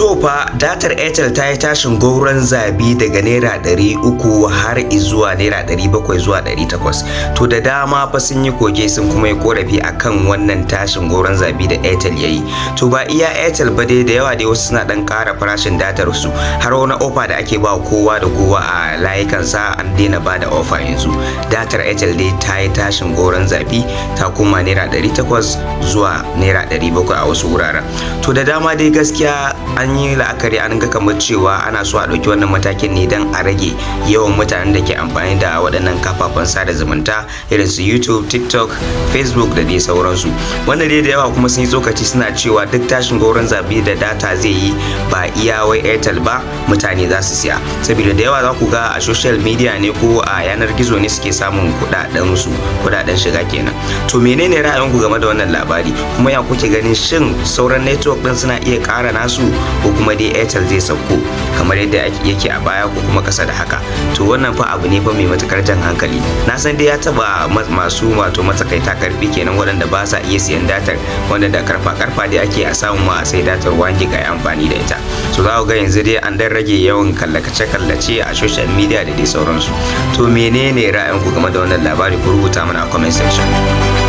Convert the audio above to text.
To fa datar Airtel ta yi tashin gauron zabi daga naira 300 har zuwa naira 700 zuwa 800. To da dama fa sun yi koke sun kuma yi korafi akan wannan tashin gauron zabi da Airtel yayi. To ba iya Airtel ba dai, da yawa dai wasu suna dan ƙara farashin datar su, har wani offer da ake ba kowa da kowa a layukan sa an daina ba da offer yanzu. Datar Airtel dai ta yi tashin gauron zabi, ta koma naira 800 zuwa naira 700 a wasu wuraren. To da dama dai gaskiya an yi la'akari an ga kamar cewa ana so a ɗauki wannan matakin ne don a rage yawan mutanen da ke amfani da waɗannan kafafen sada zumunta irin su YouTube, TikTok, Facebook da dai sauransu. Wannan dai da yawa kuma sun yi tsokaci suna cewa duk tashin gauron zabi da data zai yi ba iya wai Airtel ba mutane za su siya, saboda da yawa za ku ga a social media ne ko a yanar gizo ne suke samun kuɗaɗen shiga kenan. To menene ra'ayinku game da wannan labari, kuma ya kuke ganin shin sauran network din suna iya ƙara nasu ko kuma dai Airtel zai sauko kamar yadda yake a baya ko kuma kasa da haka? To wannan fa abu ne fa mai matukar jan hankali. Na san dai ya taba masu matsakaita karfi kenan, waɗanda ba sa iya siyan datar, wanda da karfa dai ake a samu ma a sai datar 1 gig a amfani da ita. So za ku ga yanzu dai an dan rage yawan kallace a social media da dai sauransu. To menene ra'ayinku game da wannan labari? Ku rubuta mana a comment section.